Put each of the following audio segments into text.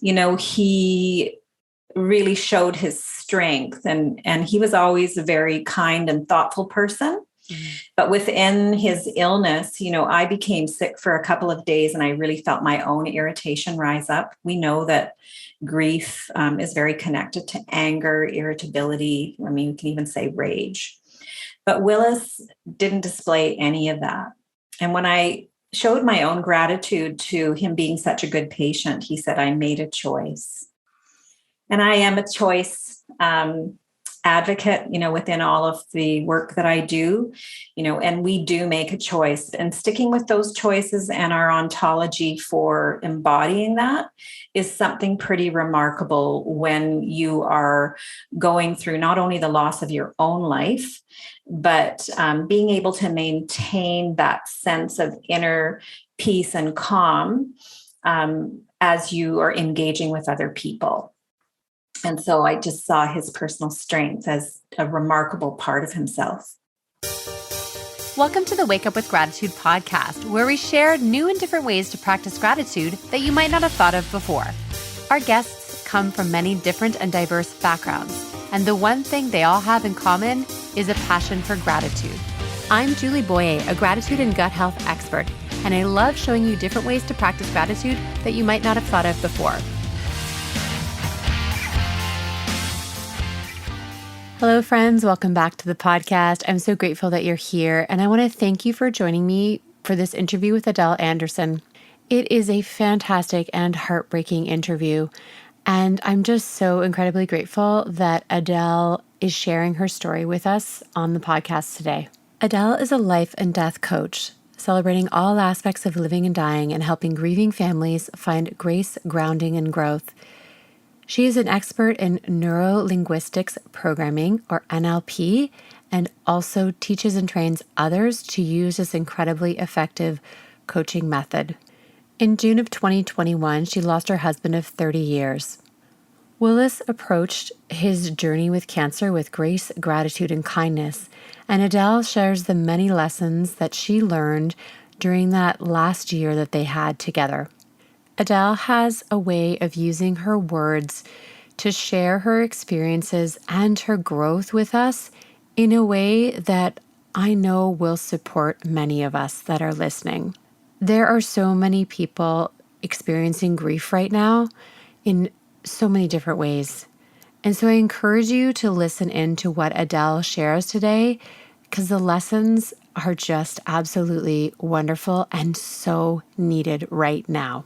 he really showed his strength, and he was always a very kind and thoughtful person. But within his illness, I became sick for a couple of days and I really felt my own irritation rise up. We know that grief is very connected to anger, irritability. I mean, we can even say rage. But Willis didn't display any of that. And when I showed my own gratitude to him being such a good patient, he said, I made a choice. And I am a choice advocate, within all of the work that I do, and we do make a choice, and sticking with those choices and our ontology for embodying that is something pretty remarkable when you are going through not only the loss of your own life, but being able to maintain that sense of inner peace and calm as you are engaging with other people. And so I just saw his personal strength as a remarkable part of himself. Welcome to the Wake Up with Gratitude podcast, where we share new and different ways to practice gratitude that you might not have thought of before. Our guests come from many different and diverse backgrounds, and the one thing they all have in common is a passion for gratitude. I'm Julie Boyer, a gratitude and gut health expert, and I love showing you different ways to practice gratitude that you might not have thought of before. Hello, friends. Welcome back to the podcast. I'm so grateful that you're here, and I want to thank you for joining me for this interview with Adele Anderson. It is a fantastic and heartbreaking interview, and I'm just so incredibly grateful that Adele is sharing her story with us on the podcast today. Adele is a life and death coach, celebrating all aspects of living and dying and helping grieving families find grace, grounding, and growth. She is an expert in neuro-linguistics programming, or NLP, and also teaches and trains others to use this incredibly effective coaching method. In June of 2021, she lost her husband of 30 years. Willis approached his journey with cancer with grace, gratitude, and kindness, and Adele shares the many lessons that she learned during that last year that they had together. Adele has a way of using her words to share her experiences and her growth with us in a way that I know will support many of us that are listening. There are so many people experiencing grief right now in so many different ways. And so I encourage you to listen in to what Adele shares today, because the lessons are just absolutely wonderful and so needed right now.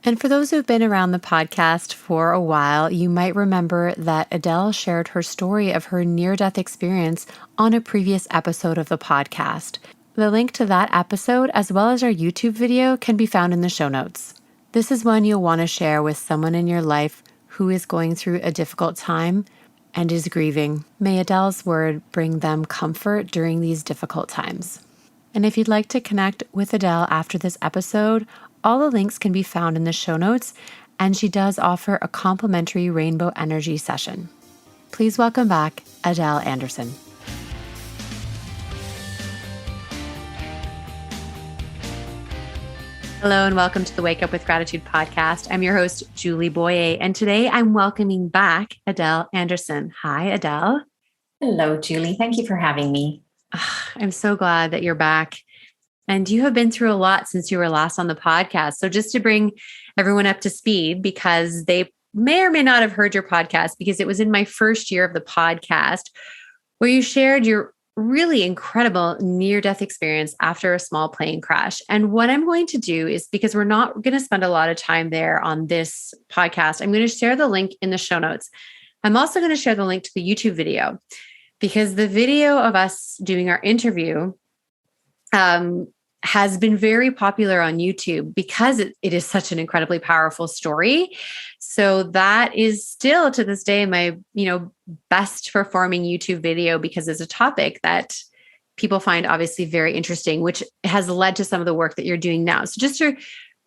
And for those who've been around the podcast for a while, you might remember that Adele shared her story of her near-death experience on a previous episode of the podcast. The link to that episode, as well as our YouTube video, can be found in the show notes. This is one you'll want to share with someone in your life who is going through a difficult time and is grieving. May Adele's word bring them comfort during these difficult times. And if you'd like to connect with Adele after this episode, all the links can be found in the show notes, and she does offer a complimentary rainbow energy session. Please welcome back Adele Anderson. Hello and welcome to the Wake Up with Gratitude podcast. I'm your host, Julie Boyer, and today I'm welcoming back Adele Anderson. Hi, Adele. Hello, Julie. Thank you for having me. I'm so glad that you're back. And you have been through a lot since you were last on the podcast. So just to bring everyone up to speed, because they may or may not have heard your podcast, because it was in my first year of the podcast where you shared your really incredible near-death experience after a small plane crash. And what I'm going to do is, because we're not going to spend a lot of time there on this podcast, I'm going to share the link in the show notes. I'm also going to share the link to the YouTube video, because the video of us doing our interview has been very popular on YouTube because it is such an incredibly powerful story. So that is still to this day my, best performing YouTube video, because it's a topic that people find obviously very interesting, which has led to some of the work that you're doing now. So just to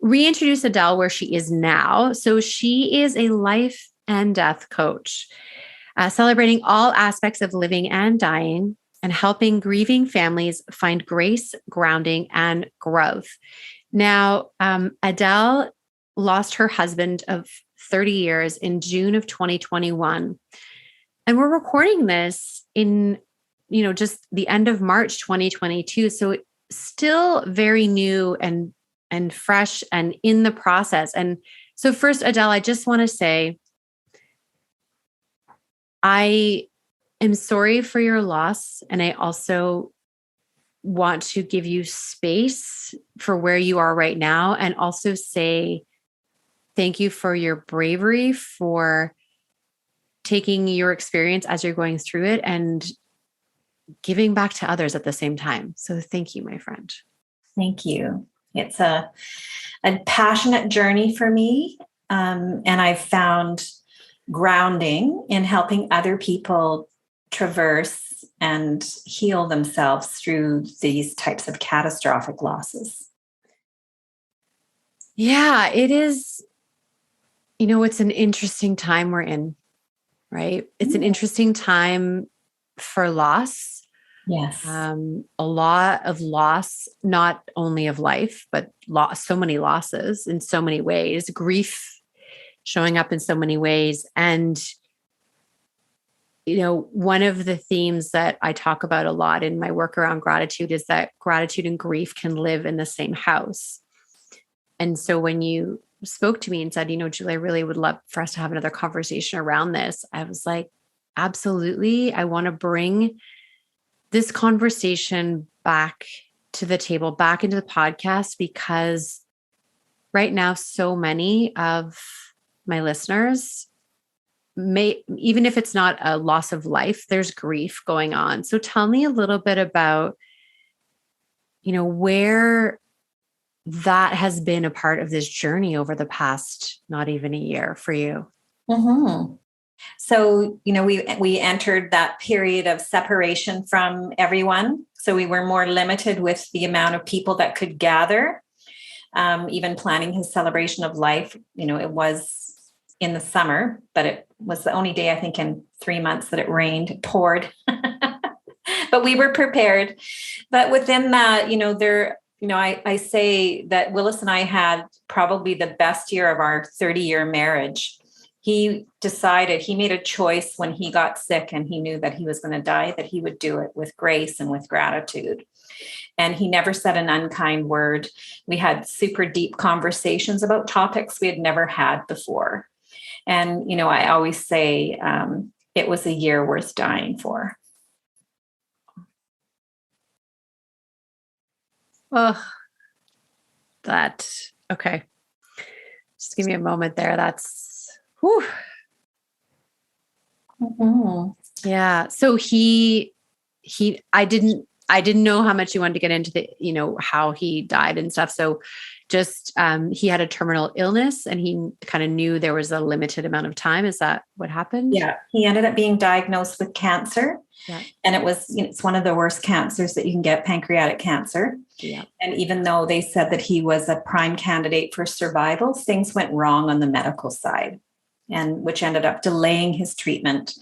reintroduce Adele where she is now. So she is a life and death coach, celebrating all aspects of living and dying, and helping grieving families find grace, grounding, and growth. Now, Adele lost her husband of 30 years in June of 2021. And we're recording this in, just the end of March 2022. So it's still very new and fresh and in the process. And so first, Adele, I just want to say, I am sorry for your loss. And I also want to give you space for where you are right now, and also say thank you for your bravery, for taking your experience as you're going through it and giving back to others at the same time. So thank you, my friend. Thank you. It's a passionate journey for me. And I've found grounding in helping other people traverse and heal themselves through these types of catastrophic losses. Yeah, it is. It's an interesting time we're in, right? It's an interesting time for loss. Yes. A lot of loss, not only of life, but so many losses in so many ways, grief showing up in so many ways. And, one of the themes that I talk about a lot in my work around gratitude is that gratitude and grief can live in the same house. And so when you spoke to me and said, Julie, I really would love for us to have another conversation around this, I was like, absolutely. I want to bring this conversation back to the table, back into the podcast, because right now, so many of my listeners even if it's not a loss of life, there's grief going on. So tell me a little bit about, where that has been a part of this journey over the past, not even a year for you. Mm-hmm. So, we entered that period of separation from everyone. So we were more limited with the amount of people that could gather. Even planning his celebration of life, it was in the summer, but it was the only day, I think, in 3 months that it rained, it poured. But we were prepared. But within that, I say that Willis and I had probably the best year of our 30-year marriage. He made a choice when he got sick and he knew that he was going to die, that he would do it with grace and with gratitude. And he never said an unkind word. We had super deep conversations about topics we had never had before. And, I always say it was a year worth dying for. Oh, okay. Just give me a moment there. That's, whew. Mm-hmm. Yeah. So I didn't know how much you wanted to get into the, how he died and stuff. So just, he had a terminal illness and he kind of knew there was a limited amount of time. Is that what happened? Yeah. He ended up being diagnosed with cancer. Yeah. And it's one of the worst cancers that you can get, pancreatic cancer. Yeah. And even though they said that he was a prime candidate for survival, things went wrong on the medical side, and which ended up delaying his treatment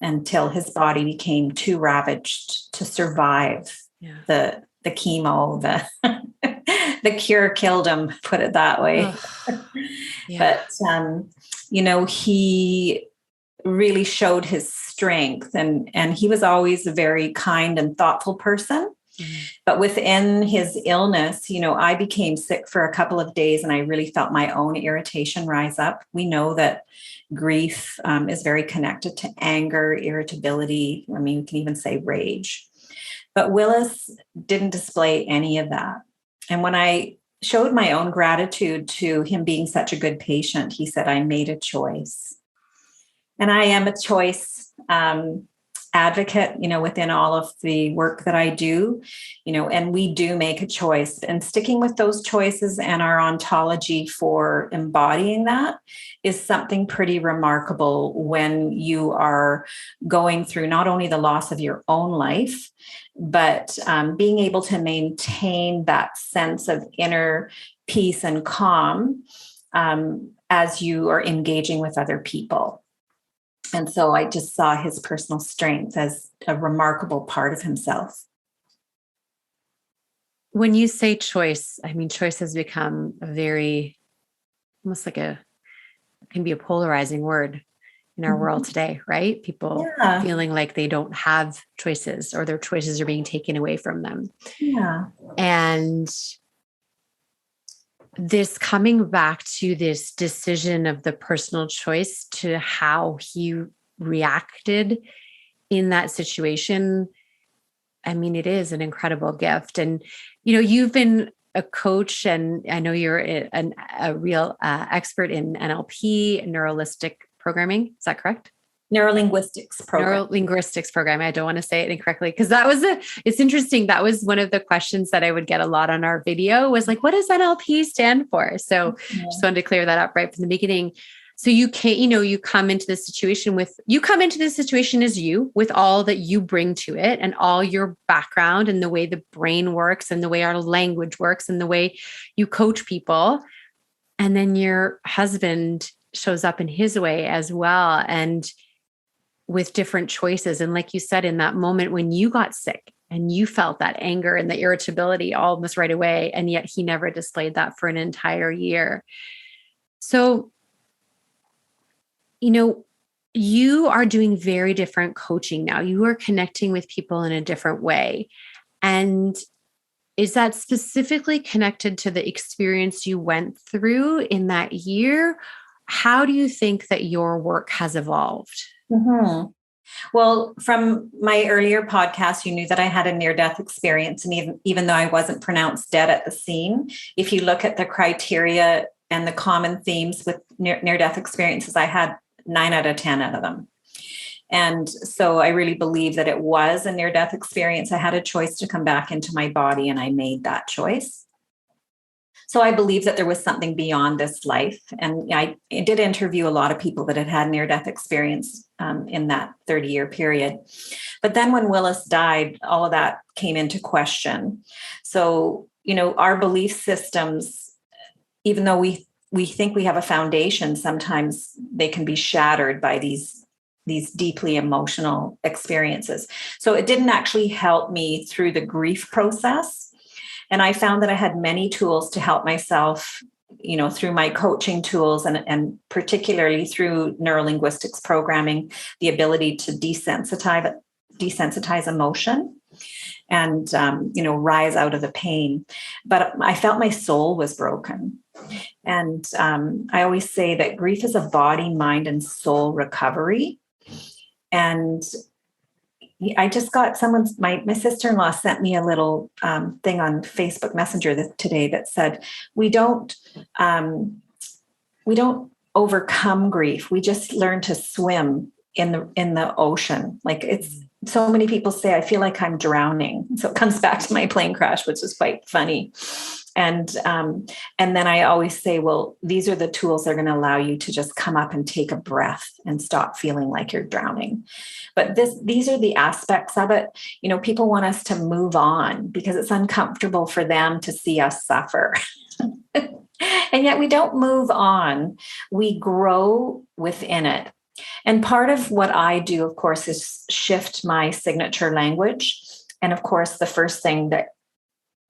until his body became too ravaged to survive the chemo. The cure killed him, put it that way. Yeah. But he really showed his strength, and he was always a very kind and thoughtful person. Mm-hmm. But within his illness, I became sick for a couple of days and I really felt my own irritation rise up. We know that grief is very connected to anger, irritability. I mean, you can even say rage. But Willis didn't display any of that. And when I showed my own gratitude to him being such a good patient, he said, I made a choice. And I am a choice advocate, within all of the work that I do, and we do make a choice, and sticking with those choices and our ontology for embodying that is something pretty remarkable when you are going through not only the loss of your own life, but being able to maintain that sense of inner peace and calm as you are engaging with other people. And so I just saw his personal strength as a remarkable part of himself. When you say choice, I mean, choice has become a very, almost like a can be a polarizing word in our world today, right? People feeling like they don't have choices or their choices are being taken away from them. Yeah. And this coming back to this decision of the personal choice to how he reacted in that situation. I mean, it is an incredible gift. And, you've been a coach, and I know you're a real expert in NLP, neuralistic programming. Is that correct? Neurolinguistics program. Neurolinguistics program. I don't want to say it incorrectly because it's interesting. That was one of the questions that I would get a lot on our video was like, what does NLP stand for? So just wanted to clear that up right from the beginning. So you can't, you come into this situation as you, with all that you bring to it and all your background and the way the brain works and the way our language works and the way you coach people. And then your husband shows up in his way as well. And with different choices. And like you said, in that moment when you got sick and you felt that anger and the irritability almost right away, and yet he never displayed that for an entire year. So, you are doing very different coaching now. You are connecting with people in a different way. And is that specifically connected to the experience you went through in that year? How do you think that your work has evolved? Mm-hmm. Well, from my earlier podcast, you knew that I had a near-death experience. And even though I wasn't pronounced dead at the scene, if you look at the criteria and the common themes with near-death experiences, I had 9 out of 10 out of them. And so I really believe that it was a near-death experience. I had a choice to come back into my body, and I made that choice. So I believe that there was something beyond this life. And I did interview a lot of people that had near-death experience in that 30-year period. But then when Willis died, all of that came into question. So, our belief systems, even though we think we have a foundation, sometimes they can be shattered by these deeply emotional experiences. So it didn't actually help me through the grief process. And I found that I had many tools to help myself, through my coaching tools and particularly through neurolinguistics programming, the ability to desensitize emotion and, rise out of the pain. But I felt my soul was broken. And I always say that grief is a body, mind, and soul recovery. And I just got my sister-in-law sent me a little thing on Facebook Messenger today that said, we don't overcome grief. We just learn to swim in the ocean. Like it's so many people say, I feel like I'm drowning. So it comes back to my plane crash, which is quite funny. And then I always say, well, these are the tools that are going to allow you to just come up and take a breath and stop feeling like you're drowning. But these are the aspects of it. People want us to move on because it's uncomfortable for them to see us suffer. And yet we don't move on. We grow within it. And part of what I do, of course, is shift my signature language. And of course, the first thing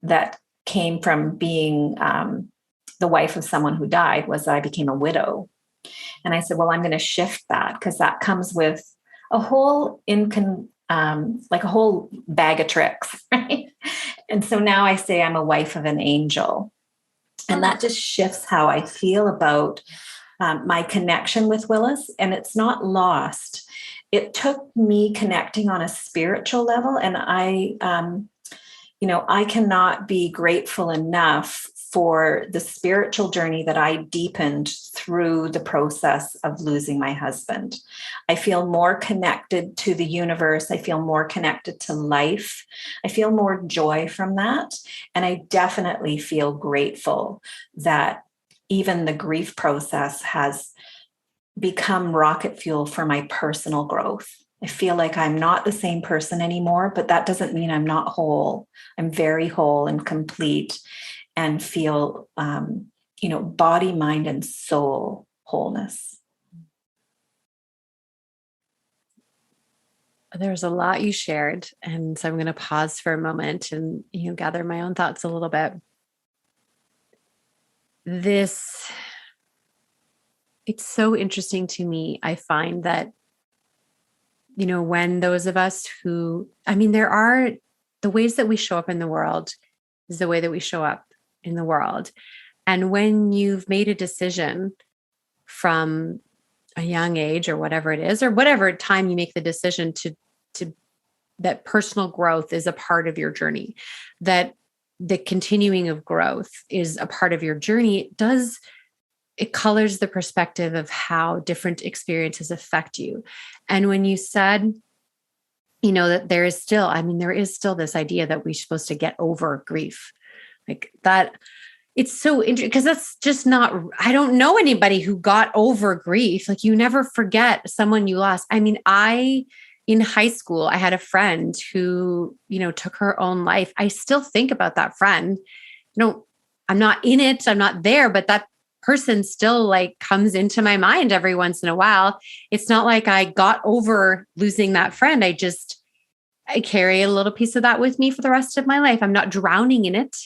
that came from being the wife of someone who died was that I became a widow. And I said, well, I'm going to shift that because that comes with a whole like a whole bag of tricks, right? And so now I say I'm a wife of an angel. And that just shifts how I feel about my connection with Willis. And it's not lost. It took me connecting on a spiritual level. And I cannot be grateful enough for the spiritual journey that I deepened through the process of losing my husband. I feel more connected to the universe. I feel more connected to life. I feel more joy from that. And I definitely feel grateful that even the grief process has become rocket fuel for my personal growth. I feel like I'm not the same person anymore, but that doesn't mean I'm not whole. I'm very whole and complete and feel, body, mind, and soul wholeness. There's a lot you shared. And so I'm going to pause for a moment and, gather my own thoughts a little bit. This, it's so interesting to me. I find that, when those of us who, there are the ways that we show up in the world is the way that we show up in the world. And when you've made a decision from a young age or whatever it is, or whatever time you make the decision to that personal growth is a part of your journey, that the continuing of growth is a part of your journey, it colors the perspective of how different experiences affect you. And when you said, that there is still this idea that we're supposed to get over grief, like that. It's so interesting because that's just not, I don't know anybody who got over grief. Like, you never forget someone you lost. In high school, I had a friend who, took her own life. I still think about that friend. I'm not in it. I'm not there, but that person still like comes into my mind every once in a while. It's not like I got over losing that friend. I carry a little piece of that with me for the rest of my life. I'm not drowning in it.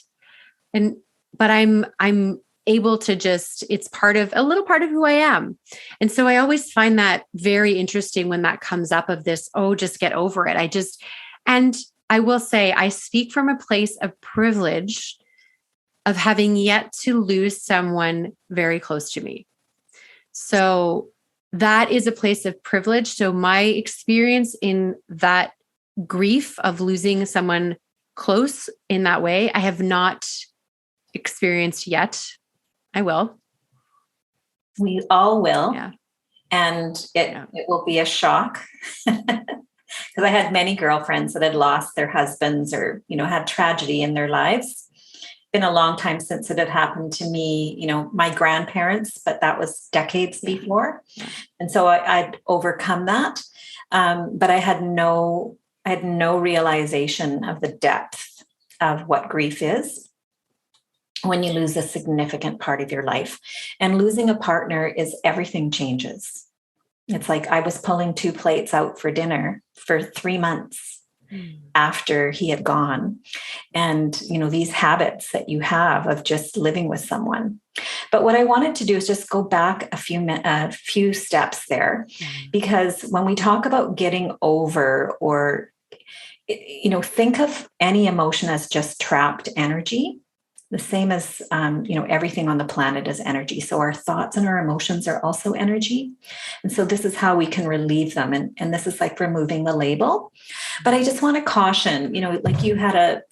But I'm able to it's a little part of who I am. And so I always find that very interesting when that comes up of this, just get over it. And I will say, I speak from a place of privilege of having yet to lose someone very close to me. So that is a place of privilege. So my experience in that grief of losing someone close in that way, I have not experienced yet. I will. We all will. Yeah. And it will be a shock. Because I had many girlfriends that had lost their husbands or, had tragedy in their lives. Been a long time since it had happened to me, my grandparents, but that was decades before. Yeah. And so I'd overcome that. But I had no realization of the depth of what grief is when you lose a significant part of your life. And losing a partner is everything changes. It's like I was pulling 2 plates out for dinner for 3 months after he had gone. And, these habits that you have of just living with someone. But what I wanted to do is just go back a few steps there, because when we talk about getting over or, think of any emotion as just trapped energy. The same as, everything on the planet is energy. So our thoughts and our emotions are also energy. And so this is how we can relieve them. And this is like removing the label. But I just want to caution, like you had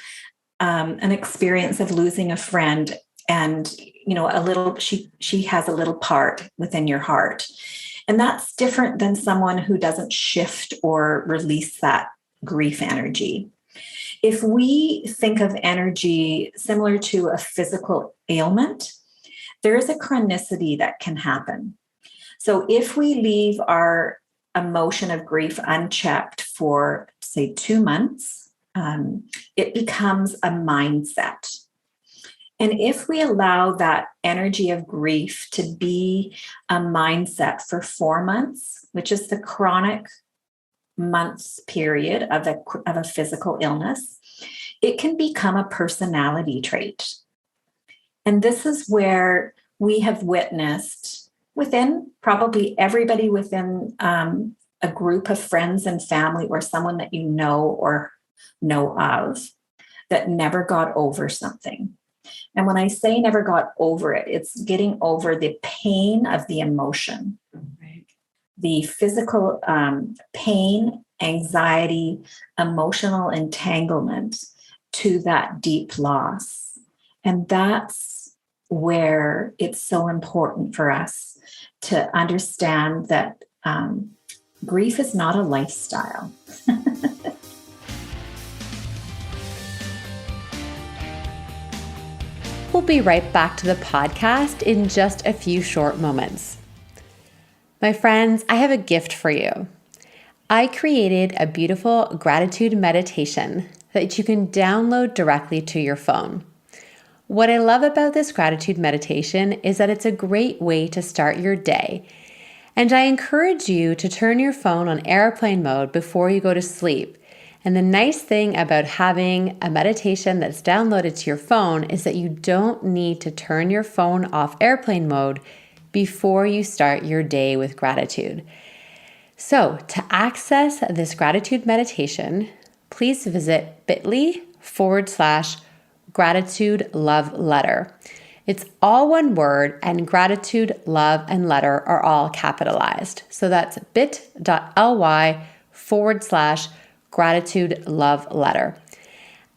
an experience of losing a friend and, she has a little part within your heart. And that's different than someone who doesn't shift or release that grief energy. If we think of energy similar to a physical ailment, there is a chronicity that can happen. So if we leave our emotion of grief unchecked for, say, 2 months, it becomes a mindset. And if we allow that energy of grief to be a mindset for 4 months, which is the chronic months period of a physical illness, it can become a personality trait. And this is where we have witnessed within probably everybody within a group of friends and family or someone that you know or know of that never got over something. And when I say never got over it, it's getting over the pain of the emotion. Right. The physical pain, anxiety, emotional entanglement to that deep loss. And that's where it's so important for us to understand that grief is not a lifestyle. We'll be right back to the podcast in just a few short moments. My friends, I have a gift for you. I created a beautiful gratitude meditation that you can download directly to your phone. What I love about this gratitude meditation is that it's a great way to start your day. And I encourage you to turn your phone on airplane mode before you go to sleep. And the nice thing about having a meditation that's downloaded to your phone is that you don't need to turn your phone off airplane mode before you start your day with gratitude. So to access this gratitude meditation, please visit bit.ly/gratitude love letter. It's all one word, and gratitude, love, and letter are all capitalized. So that's bit.ly/gratitude love letter.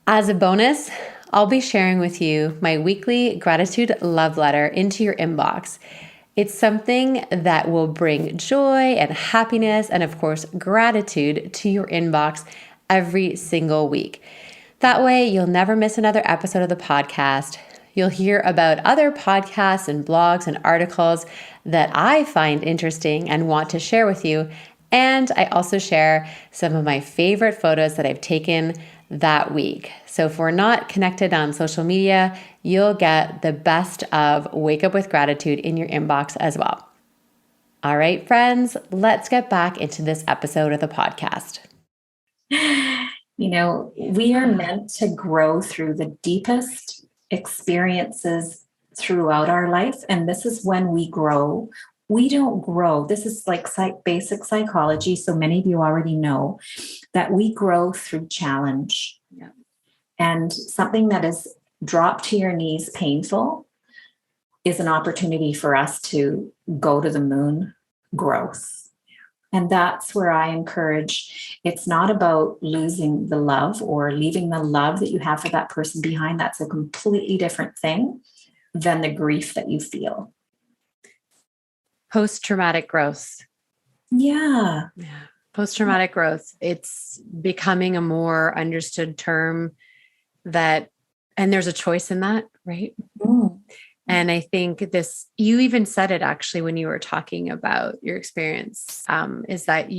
As a bonus, I'll be sharing with you my weekly gratitude love letter into your inbox. It's something that will bring joy and happiness and, of course, gratitude to your inbox every single week. That way, you'll never miss another episode of the podcast. You'll hear about other podcasts and blogs and articles that I find interesting and want to share with you. And I also share some of my favorite photos that I've taken that week. So if we're not connected on social media, you'll get the best of Wake Up with Gratitude in your inbox as well. All right, friends, let's get back into this episode of the podcast. We are meant to grow through the deepest experiences throughout our life. And this is when we grow. We don't grow. This is like basic psychology. So many of you already know that we grow through challenge. Yeah. And something that is dropped to your knees painful is an opportunity for us to go to the moon growth. And that's where I encourage, it's not about losing the love or leaving the love that you have for that person behind. That's a completely different thing than the grief that you feel. Post-traumatic growth. Yeah. Post-traumatic growth. It's becoming a more understood term and there's a choice in that, right? Mm. And I think you even said it actually when you were talking about your experience, is that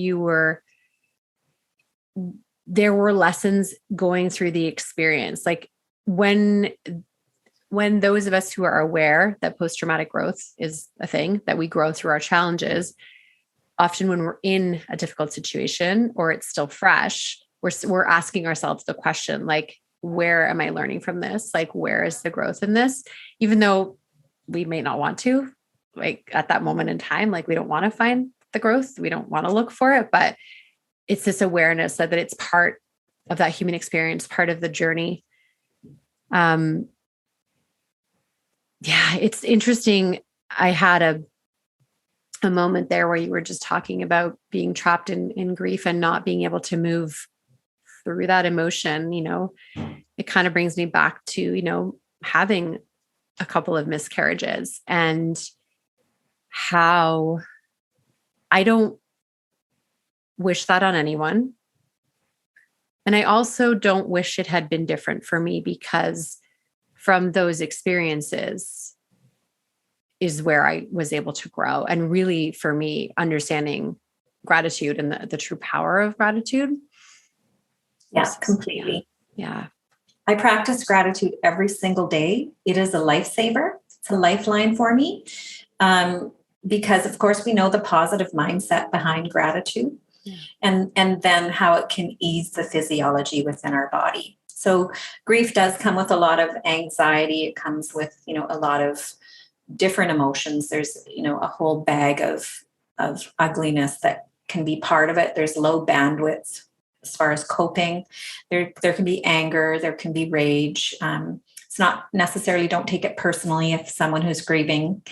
there were lessons going through the experience. Like when those of us who are aware that post-traumatic growth is a thing, that we grow through our challenges, often when we're in a difficult situation or it's still fresh, we're asking ourselves the question, like, where am I learning from this? Like, where is the growth in this? Even though we may not want to, like at that moment in time, like we don't want to find the growth. We don't want to look for it, but it's this awareness that it's part of that human experience, part of the journey. Yeah, it's interesting. I had a moment there where you were just talking about being trapped in grief and not being able to move through that emotion. It kind of brings me back to, having a couple of miscarriages and how I don't wish that on anyone. And I also don't wish it had been different for me, because from those experiences is where I was able to grow. And really, for me, understanding gratitude and the true power of gratitude. Yes, completely. Yeah. I practice gratitude every single day. It is a lifesaver. It's a lifeline for me. Because of course we know the positive mindset behind gratitude, and then how it can ease the physiology within our body. So grief does come with a lot of anxiety. It comes with, a lot of different emotions. There's, a whole bag of ugliness that can be part of it. There's low bandwidth as far as coping. There can be anger, there can be rage. It's not necessarily, don't take it personally if someone who's grieving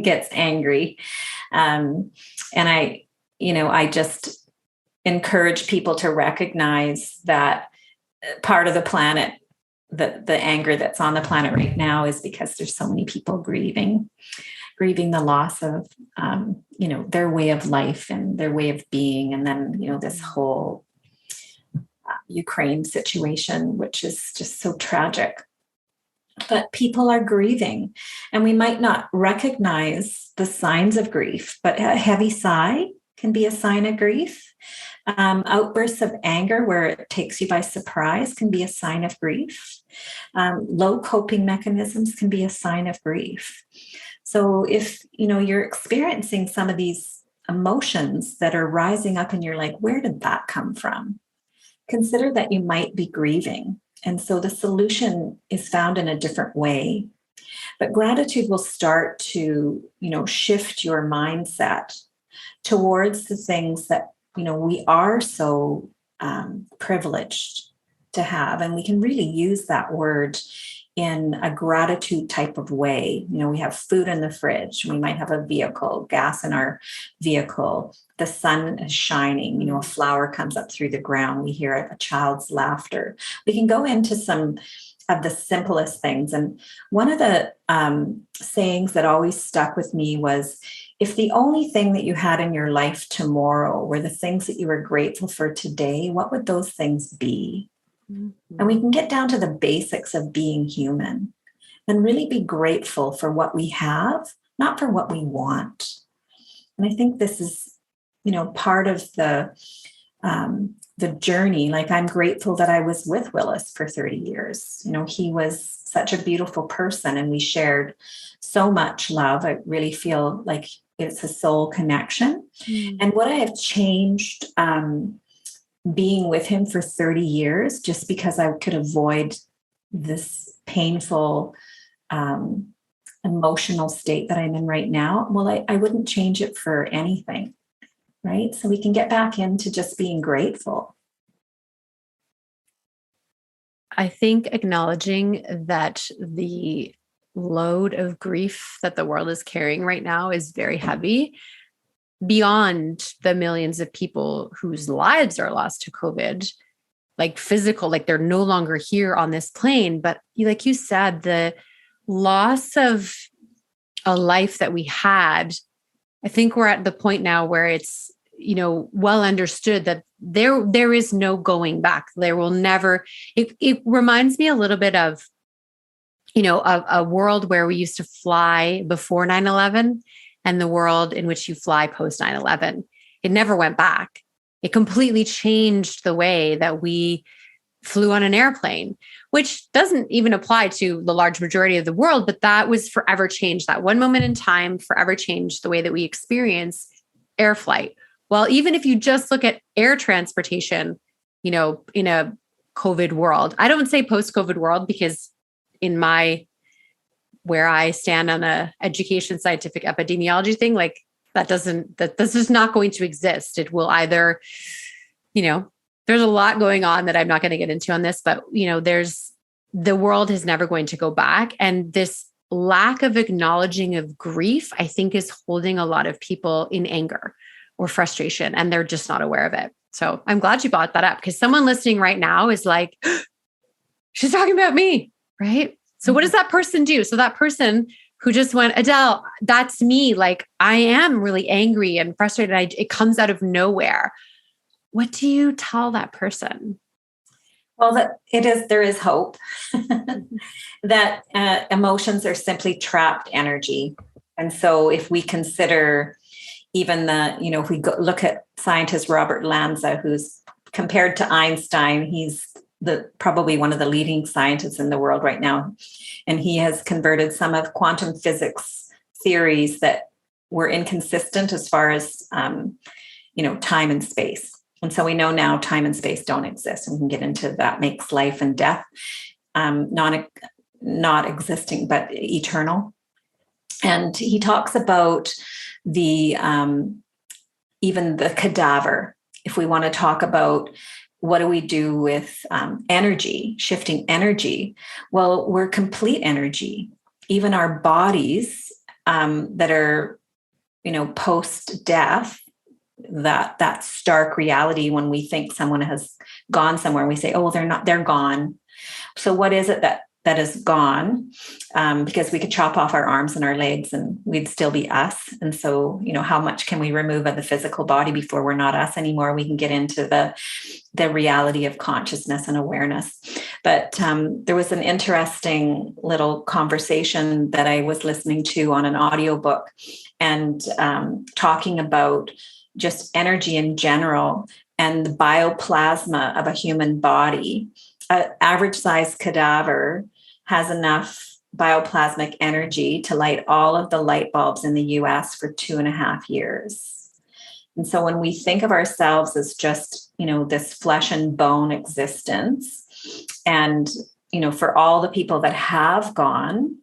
gets angry. And I just encourage people to recognize that part of the planet, the anger that's on the planet right now is because there's so many people grieving the loss of, their way of life and their way of being. And then, this whole Ukraine situation, which is just so tragic. But people are grieving, and we might not recognize the signs of grief, but a heavy sigh can be a sign of grief. Outbursts of anger where it takes you by surprise can be a sign of grief. Low coping mechanisms can be a sign of grief. So if, you're experiencing some of these emotions that are rising up and you're like, where did that come from? Consider that you might be grieving. And so the solution is found in a different way But gratitude will start to, shift your mindset towards the things that, we are so privileged to have. And we can really use that word in a gratitude type of way. We have food in the fridge. We might have a vehicle, gas in our vehicle. The sun is shining. A flower comes up through the ground. We hear a child's laughter. We can go into some of the simplest things. And one of the sayings that always stuck with me was, if the only thing that you had in your life tomorrow were the things that you were grateful for today, what would those things be? Mm-hmm. And we can get down to the basics of being human and really be grateful for what we have, not for what we want. And I think this is, part of the journey. Like, I'm grateful that I was with Willis for 30 years. He was such a beautiful person and we shared so much love. I really feel like it's a soul connection. Mm. And what I have changed being with him for 30 years, just because I could avoid this painful emotional state that I'm in right now, well, I wouldn't change it for anything. Right? So we can get back into just being grateful. I think acknowledging that the load of grief that the world is carrying right now is very heavy, beyond the millions of people whose lives are lost to COVID, like physical, like they're no longer here on this plane. But like you said, the loss of a life that we had, I think we're at the point now where it's, well understood that there is no going back. There will never, it reminds me a little bit of, a world where we used to fly before 9/11 and the world in which you fly post 9/11. It never went back. It completely changed the way that we flew on an airplane, which doesn't even apply to the large majority of the world, but that was forever changed. That one moment in time forever changed the way that we experience air flight. Well, even if you just look at air transportation, in a COVID world, I don't say post-COVID world because where I stand on a education, scientific epidemiology thing, like that's just not going to exist. It will either, there's a lot going on that I'm not going to get into on this, but the world is never going to go back. And this lack of acknowledging of grief, I think, is holding a lot of people in anger or frustration, and they're just not aware of it. So I'm glad you brought that up, because someone listening right now is like, she's talking about me, right? So what does that person do? So that person who just went, Adele, that's me. Like, I am really angry and frustrated. It comes out of nowhere. What do you tell that person? Well, there is hope that emotions are simply trapped energy. And so if we consider even if we look at scientist Robert Lanza, who's compared to Einstein, he's probably one of the leading scientists in the world right now. And he has converted some of quantum physics theories that were inconsistent as far as, time and space. And so we know now time and space don't exist. And we can get into that makes life and death not existing, but eternal. And he talks about even the cadaver. If we want to talk about what do we do with energy, shifting energy? Well, we're complete energy. Even our bodies that are, post-death, that stark reality when we think someone has gone somewhere, we say, oh, well, they're gone. So what is it that is gone? Because we could chop off our arms and our legs and we'd still be us. And so, how much can we remove of the physical body before we're not us anymore? We can get into the reality of consciousness and awareness. But there was an interesting little conversation that I was listening to on an audiobook and talking about just energy in general and the bioplasma of a human body. An average size cadaver has enough bioplasmic energy to light all of the light bulbs in the US for 2.5 years. And so when we think of ourselves as just, this flesh and bone existence, and, for all the people that have gone,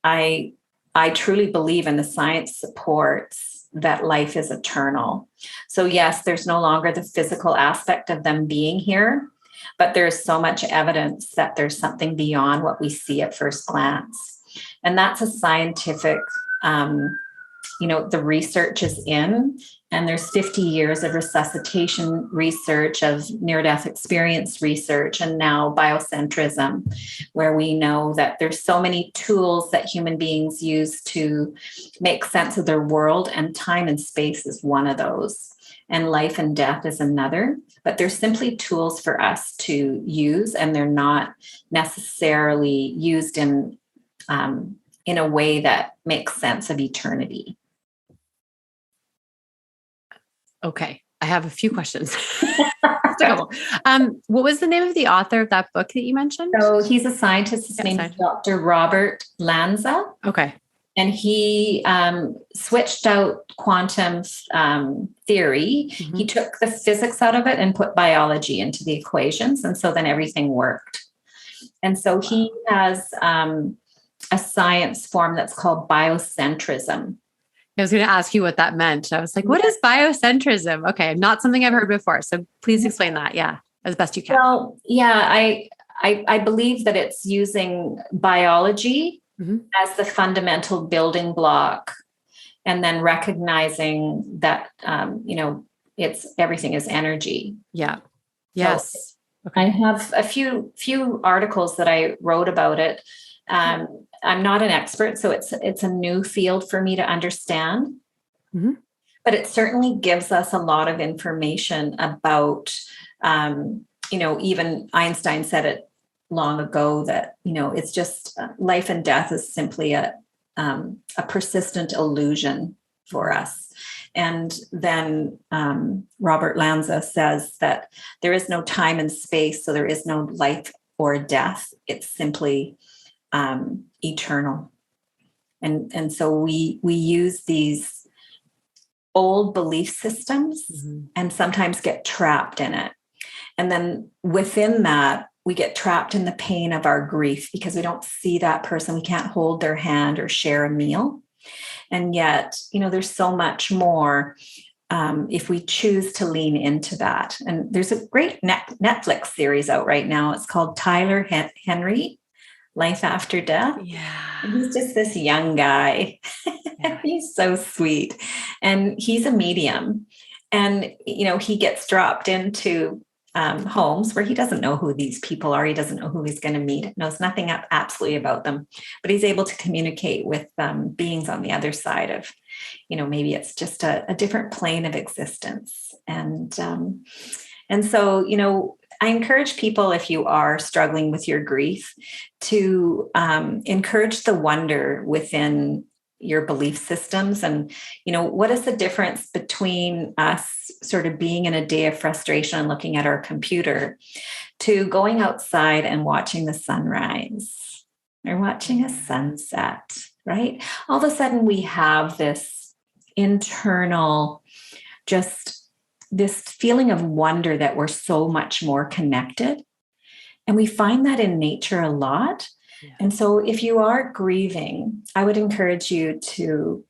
I I truly believe, and the science supports, that life is eternal. So yes, there's no longer the physical aspect of them being here, but there's so much evidence that there's something beyond what we see at first glance. And that's a scientific, the research is in, and there's 50 years of resuscitation research, of near-death experience research, and now biocentrism, where we know that there's so many tools that human beings use to make sense of their world, and time and space is one of those, and life and death is another. But they're simply tools for us to use, and they're not necessarily used in a way that makes sense of eternity. Okay. I have a few questions. What was the name of the author of that book that you mentioned? So he's a scientist. His name is Dr. Robert Lanza. Okay. And he switched out quantum theory. Mm-hmm. He took the physics out of it and put biology into the equations. And so then everything worked. And so he has a science form that's called biocentrism. I was going to ask you what that meant. I was like, what is biocentrism? Okay. Not something I've heard before. So please explain that. Yeah. As best you can. Well, yeah, I believe that it's using biology as the fundamental building block, and then recognizing that, it's everything is energy. Yeah. Yes. So okay. I have a few articles that I wrote about it. I'm not an expert, so it's a new field for me to understand. Mm-hmm. But it certainly gives us a lot of information about, even Einstein said it long ago that, it's just life and death is simply a persistent illusion for us. And then Robert Lanza says that there is no time and space, so there is no life or death. It's simply eternal. And so we use these old belief systems and sometimes get trapped in it. And then within that, we get trapped in the pain of our grief because we don't see that person. We can't hold their hand or share a meal. And yet, there's so much more if we choose to lean into that. And there's a great Netflix series out right now. It's called Tyler Henry, Life After Death. Yeah. And he's just this young guy. Yeah. He's so sweet. And he's a medium. And, he gets dropped into homes where he doesn't know who these people are. He doesn't know who he's going to meet, knows nothing absolutely about them, but he's able to communicate with beings on the other side of, maybe it's just a different plane of existence. And so, I encourage people, if you are struggling with your grief, to encourage the wonder within your belief systems. And, what is the difference between us sort of being in a day of frustration and looking at our computer to going outside and watching the sunrise or watching a sunset, right? All of a sudden we have this internal, just this feeling of wonder that we're so much more connected. And we find that in nature a lot. Yeah. And so if you are grieving, I would encourage you to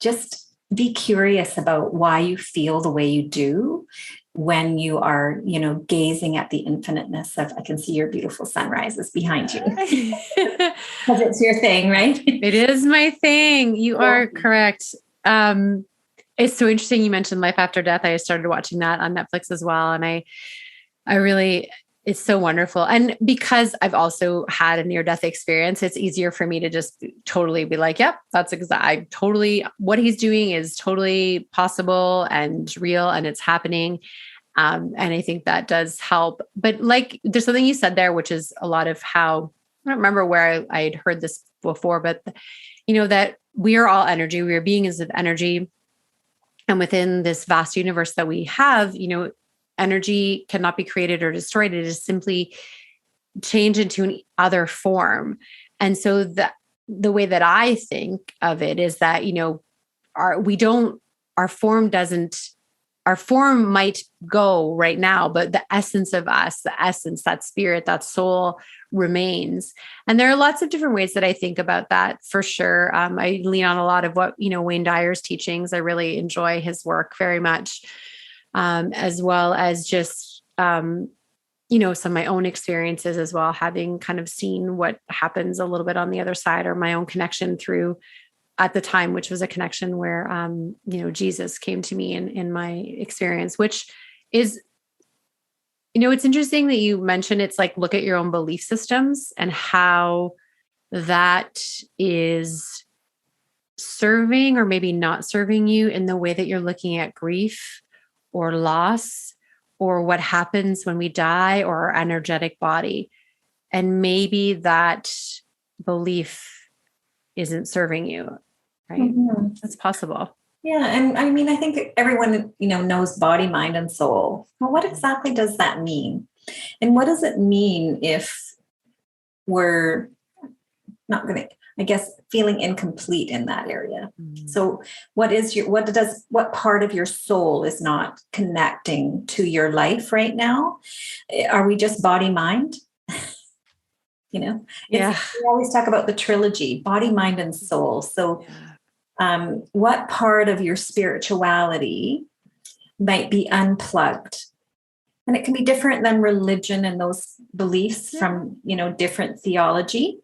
just be curious about why you feel the way you do when you are, gazing at the infiniteness of, I can see your beautiful sunrises behind you. Because it's your thing, right? It is my thing. You are correct. It's so interesting. You mentioned Life After Death. I started watching that on Netflix as well. And I really, it's so wonderful. And because I've also had a near-death experience, it's easier for me to just totally be like, yep, that's what he's doing is totally possible and real and it's happening. And I think that does help. But there's something you said there, which is a lot of how, I don't remember where I had heard this before, but that we are all energy. We are beings of energy. And within this vast universe that we have, energy cannot be created or destroyed. It is simply change into an other form. And so the way that I think of it is that, our form doesn't our form might go right now, but the essence of us, the essence, that spirit, that soul remains. And there are lots of different ways that I think about that for sure. I lean on a lot of what, Wayne Dyer's teachings. I really enjoy his work very much, as well as just, some of my own experiences as well, having kind of seen what happens a little bit on the other side, or my own connection through at the time, which was a connection where, Jesus came to me in my experience, which is, it's interesting that you mentioned it's like, look at your own belief systems and how that is serving or maybe not serving you in the way that you're looking at grief or loss or what happens when we die or our energetic body. And maybe that belief isn't serving you. Right. Mm-hmm. That's possible. Yeah. And I mean, I think everyone, knows body, mind, and soul. Well, what exactly does that mean? And what does it mean if we're not going to, feeling incomplete in that area? Mm-hmm. So what part of your soul is not connecting to your life right now? Are we just body, mind? We always talk about the trilogy, body, mind, and soul. So what part of your spirituality might be unplugged? And it can be different than religion and those beliefs from, different theology.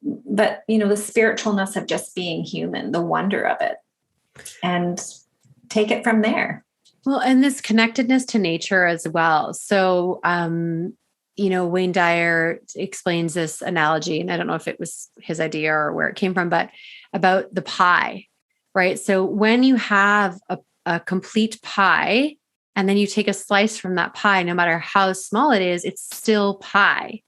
But, the spiritualness of just being human, the wonder of it, and take it from there. Well, and this connectedness to nature as well. So, Wayne Dyer explains this analogy, and I don't know if it was his idea or where it came from, but about the pie, right? So when you have a complete pie and then you take a slice from that pie, no matter how small it is, it's still pie.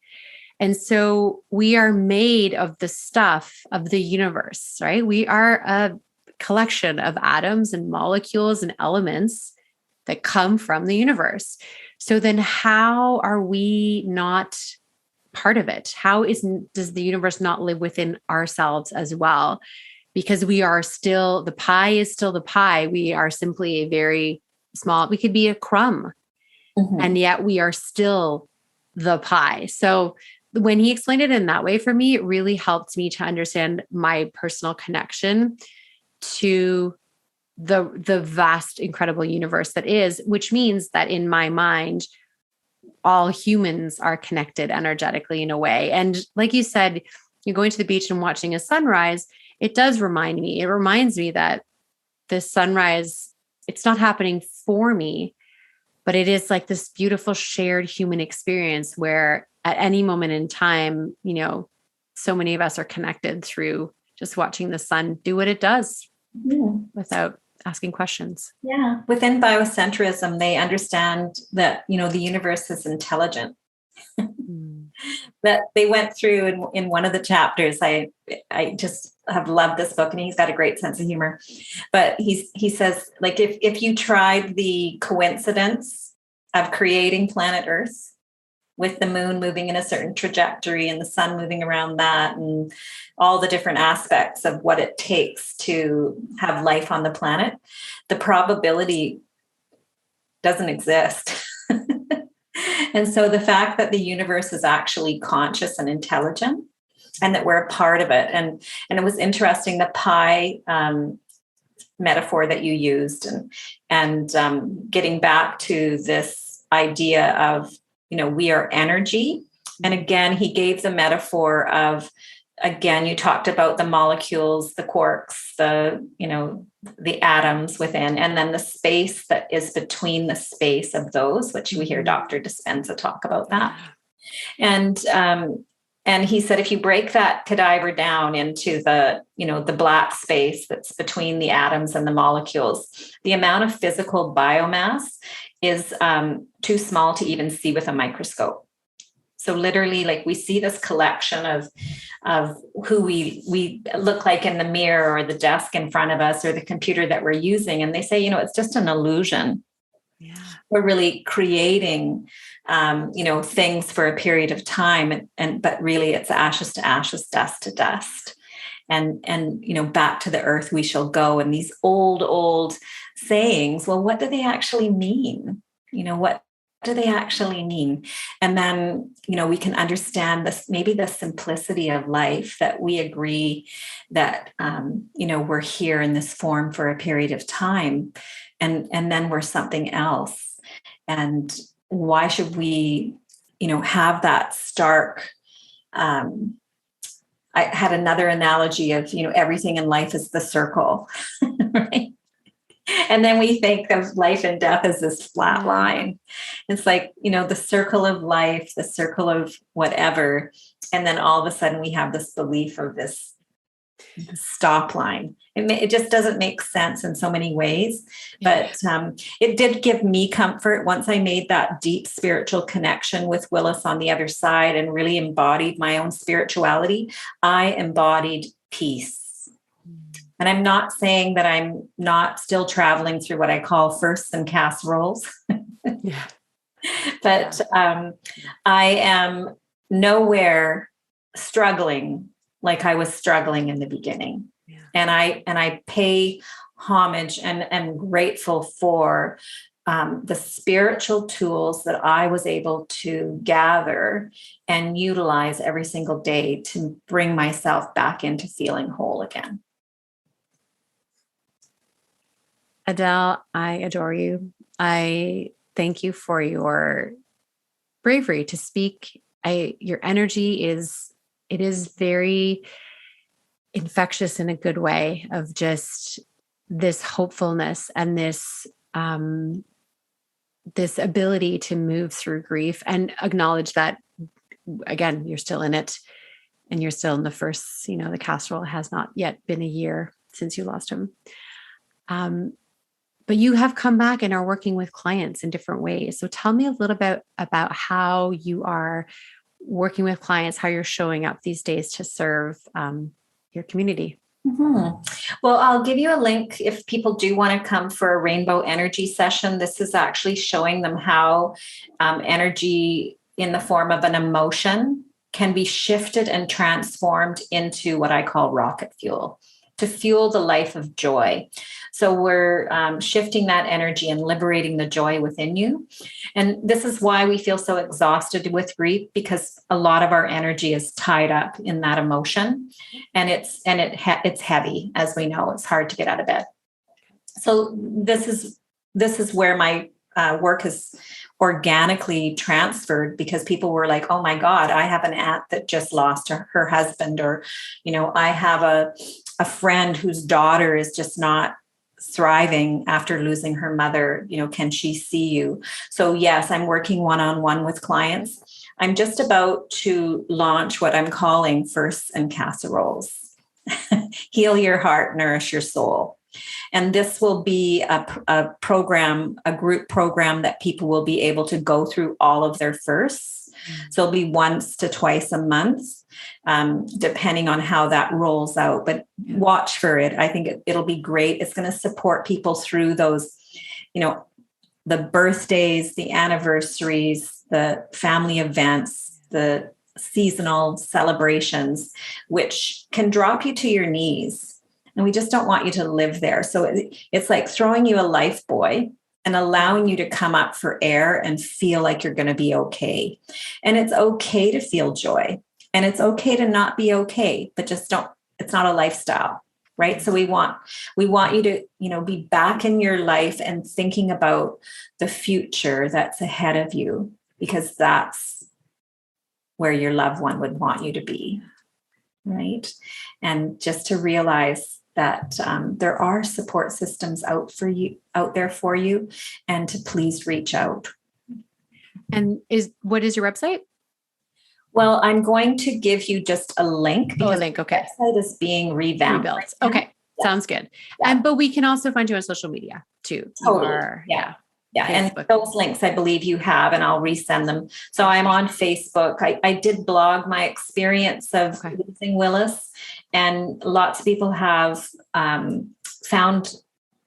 And so we are made of the stuff of the universe, right? We are a collection of atoms and molecules and elements that come from the universe. So then how are we not part of it? Does the universe not live within ourselves as well? Because we are still, the pie is still the pie. We are simply a very small, we could be a crumb, and yet we are still the pie. So when he explained it in that way for me, it really helped me to understand my personal connection to the vast, incredible universe that is, which means that in my mind, all humans are connected energetically in a way. And like you said, you're going to the beach and watching a sunrise. It reminds me that this sunrise, it's not happening for me, but it is like this beautiful shared human experience where at any moment in time, so many of us are connected through just watching the sun do what it does without asking questions. Yeah. Within biocentrism, they understand that, the universe is intelligent. That they went through in one of the chapters. I just have loved this book, and he's got a great sense of humor. But he says, like, if you tried the coincidence of creating planet Earth with the moon moving in a certain trajectory and the sun moving around that and all the different aspects of what it takes to have life on the planet, the probability doesn't exist. And so the fact that the universe is actually conscious and intelligent, and that we're a part of it. And it was interesting, the pie metaphor that you used, and getting back to this idea of, we are energy. And again, he gave the metaphor of, again, you talked about the molecules, the quarks, the atoms within, and then the space that is between the space of those, which we hear Dr. Dispenza talk about that. And he said, if you break that cadaver down into the black space that's between the atoms and the molecules, the amount of physical biomass is too small to even see with a microscope. So literally, like, we see this collection of who we look like in the mirror, or the desk in front of us, or the computer that we're using. And they say, it's just an illusion. Yeah. We're really creating, things for a period of time, but really it's ashes to ashes, dust to dust. And back to the earth we shall go. And these old sayings, well, what do they actually mean? What do they actually mean? And then, we can understand this, maybe the simplicity of life, that we agree that, we're here in this form for a period of time, and then we're something else. And why should we, have that stark, I had another analogy of, everything in life is the circle, right? And then we think of life and death as this flat line. It's like, the circle of life, the circle of whatever. And then all of a sudden we have this belief of this stop line. It just doesn't make sense in so many ways. But it did give me comfort once I made that deep spiritual connection with Willis on the other side and really embodied my own spirituality. I embodied peace. And I'm not saying that I'm not still traveling through what I call firsts and casseroles. But I am nowhere struggling like I was struggling in the beginning. Yeah. And I pay homage and am grateful for the spiritual tools that I was able to gather and utilize every single day to bring myself back into feeling whole again. Adele, I adore you. I thank you for your bravery to speak. Your energy is very infectious in a good way, of just this hopefulness and this ability to move through grief and acknowledge that, again, you're still in it and you're still in the first, the casserole has not yet been a year since you lost him. But you have come back and are working with clients in different ways. So tell me a little bit about how you are working with clients, how you're showing up these days to serve your community. Mm-hmm. Well, I'll give you a link if people do want to come for a rainbow energy session. This is actually showing them how energy in the form of an emotion can be shifted and transformed into what I call rocket fuel, to fuel the life of joy. So we're shifting that energy and liberating the joy within you. And this is why we feel so exhausted with grief, because a lot of our energy is tied up in that emotion, and it's heavy, as we know. It's hard to get out of bed. So this is where my work has organically transferred, because people were like, oh my God, I have an aunt that just lost her husband, or, I have a friend whose daughter is just not thriving after losing her mother. Can she see you? So yes, I'm working one-on-one with clients. I'm just about to launch what I'm calling Firsts and Casseroles. Heal your heart, nourish your soul. And this will be a program, a group program that people will be able to go through all of their firsts. So it'll be once to twice a month, depending on how that rolls out. But watch for it. I think it'll be great. It's going to support people through those, the birthdays, the anniversaries, the family events, the seasonal celebrations, which can drop you to your knees. And we just don't want you to live there. So it's like throwing you a life buoy and allowing you to come up for air and feel like you're going to be okay. And it's okay to feel joy. And it's okay to not be okay, but just it's not a lifestyle, right? So we want you to, be back in your life and thinking about the future that's ahead of you, because that's where your loved one would want you to be, right? And just to realize that there are support systems out there for you, and to please reach out. And what is your website? Well, I'm going to give you just a link. A link. Okay. The website is being revamped. Rebuilt. Okay. Yeah. Sounds good. Yeah. But we can also find you on social media too. Totally. Yeah. And those links I believe you have, and I'll resend them. So I'm on Facebook. I did blog my experience of losing Willis, and lots of people have found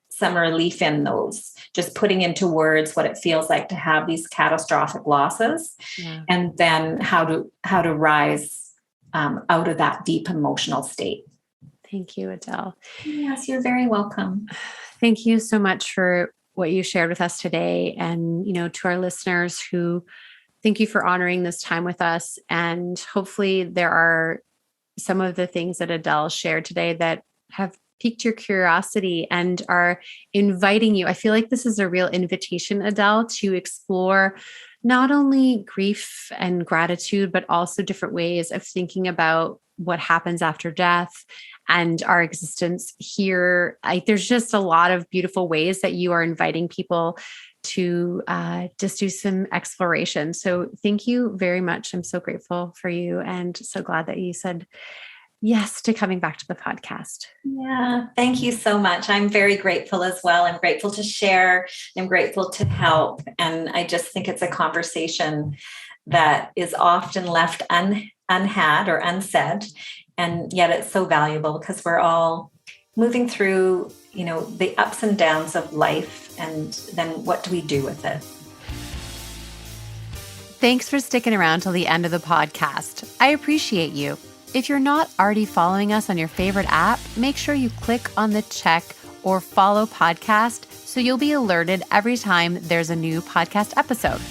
some relief in those, just putting into words what it feels like to have these catastrophic losses, and then how to rise out of that deep emotional state. Thank you, Adele. Yes, you're very welcome. Thank you so much for what you shared with us today. And, to our listeners thank you for honoring this time with us. And hopefully there are some of the things that Adele shared today that have piqued your curiosity and are inviting you. I feel like this is a real invitation, Adele, to explore not only grief and gratitude, but also different ways of thinking about what happens after death and our existence here. There's just a lot of beautiful ways that you are inviting people to just do some exploration. So thank you very much. I'm so grateful for you and so glad that you said yes to coming back to the podcast. Yeah, thank you so much. I'm very grateful as well. I'm grateful to share. I'm grateful to help. And I just think it's a conversation that is often left unhad or unsaid. And yet it's so valuable because we're all moving through, the ups and downs of life. And then what do we do with it? Thanks for sticking around till the end of the podcast. I appreciate you. If you're not already following us on your favorite app, make sure you click on the check or follow podcast so you'll be alerted every time there's a new podcast episode.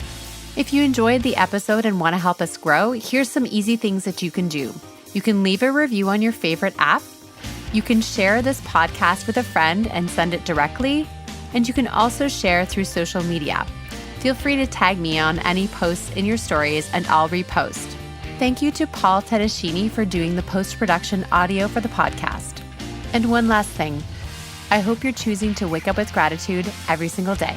If you enjoyed the episode and want to help us grow, here's some easy things that you can do. You can leave a review on your favorite app. You can share this podcast with a friend and send it directly. And you can also share through social media. Feel free to tag me on any posts in your stories and I'll repost. Thank you to Paul Tedeschini for doing the post-production audio for the podcast. And one last thing, I hope you're choosing to wake up with gratitude every single day.